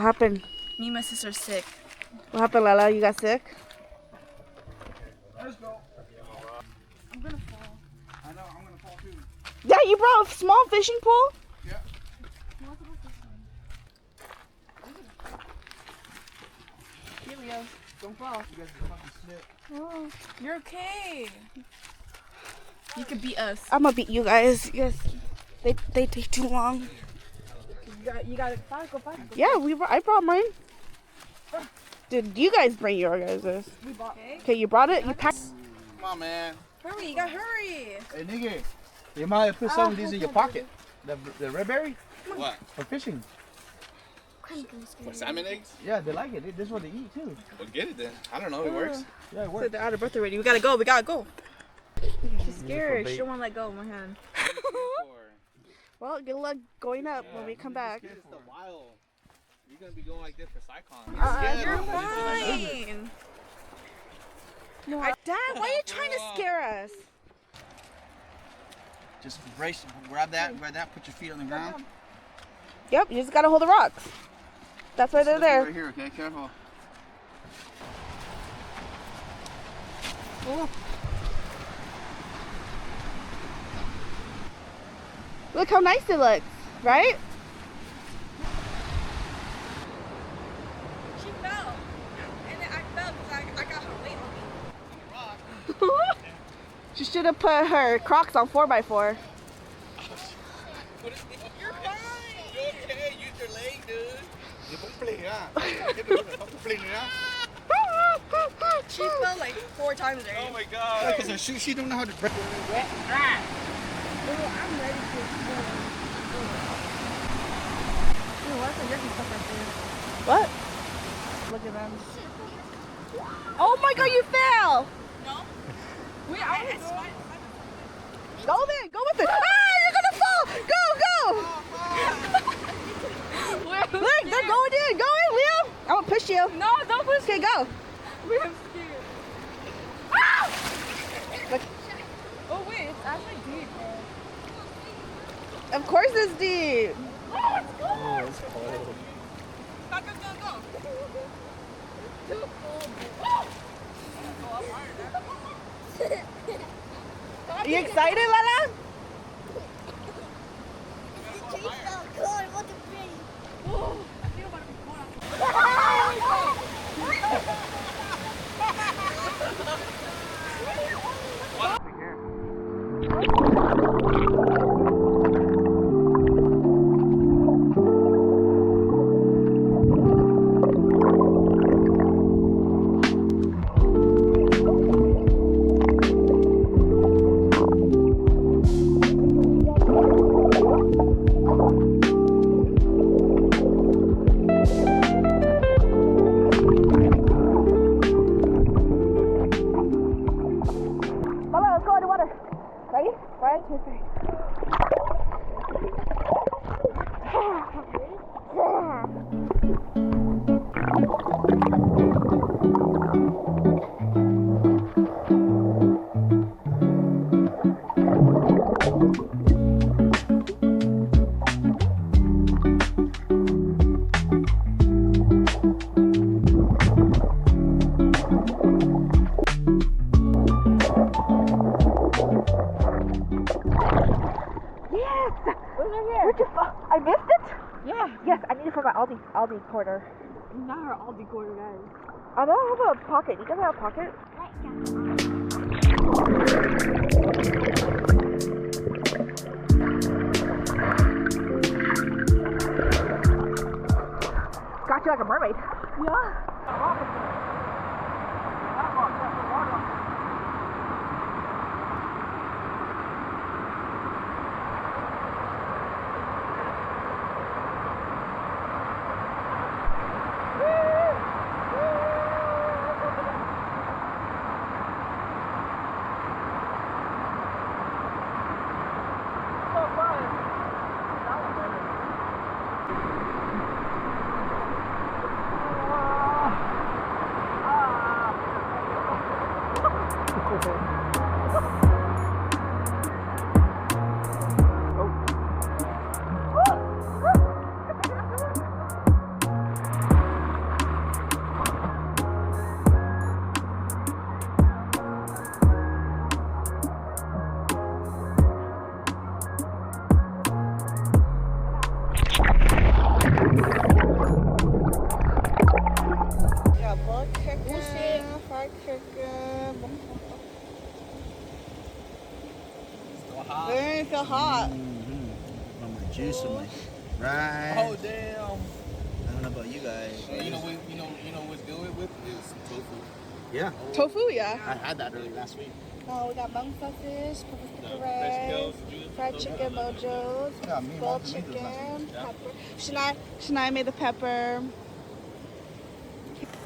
happened? Me and my sister's sick. What happened, Lala? You got sick? Let's go. I'm gonna fall. I know, I'm gonna fall too. Yeah, you brought a small fishing pole? Yeah. Here we go. Don't fall. You guys can fucking slip. Oh, you're okay. You could beat us. I'm gonna beat you guys. Yes. They take too long. You got it. Go find. Yeah, I brought mine. Did you guys bring your guys's? We bought. Okay, you brought it? You packed? Come on, man. Hurry, you gotta hurry. Hey, nigga. You might have put some of these in your pocket. The red berry? What? For fishing. For salmon eggs? Yeah, they like it. This is what they eat too. Well, get it then. I don't know. It works. Yeah, it So works. they're out of breath already. We gotta go. She's scared. She don't wanna let go of my hand. Well, good luck going up when we come back. It's the wild. You're gonna be going like this for Cyclone. You're fine. Dad, why are you trying to scare us? Just brace, grab that, put your feet on the ground. Yep, you just gotta hold the rocks. That's why they're there. Right here, okay? Careful. Look how nice it looks, right? She fell. And then I fell because I got her weight on me. She should have put her Crocs on 4x4. You're fine. You okay? Use your leg, dude. She fell like 4 times Oh already. my god. Because she don't know how to break. I'm ready to explore. What if there's stuff right there? What? Look at them. Oh my god, you fell! No? Wait, I was Go then, go with it. Ah, you're gonna fall! Go, go! Look, they're going in. Go in, Leo. I'm gonna push you. No, don't push Okay, go. me. I'm scared. Ah! Look, Oh wait, it's actually deep, bro. of course it's deep. Oh, it's cold. Oh, it's cold. Go. Too cold. Oh! Go up higher there. You excited, Lala? Oh, I feel about to be cold. Lala, let's go in the water. Ready? 1, 2, 3. Yes! Where'd you fall? I missed it? Yeah. Yes, I need it for my Aldi quarter. Not her Aldi quarter, guys. I don't have a pocket. You guys have a pocket? Got you like a mermaid. Yeah. hot. It ain't feel hot. On my juice, on my right. Oh damn. I don't know about you guys. You know what's good with is tofu. Yeah, Tofu, yeah. I had that early last week. Oh, we got mung fish, pepper The sticker fresh rice, kales, juice, fried tofu. chicken mojos, Yeah, me and boiled Mom made those last chicken, week. Yeah. pepper. Shania made the pepper.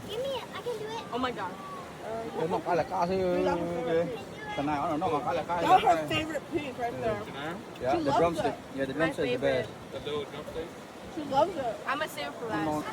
Give me it. I can do it. Oh my god. Nó phải là cá chứ. Cái này nó còn phải là cá. That was her favorite piece right there. Yeah, She the loves drumstick. it. Yeah, the My drumstick is the favorite. best. The little drumstick. She loves it. I'm gonna save it for Come on. last.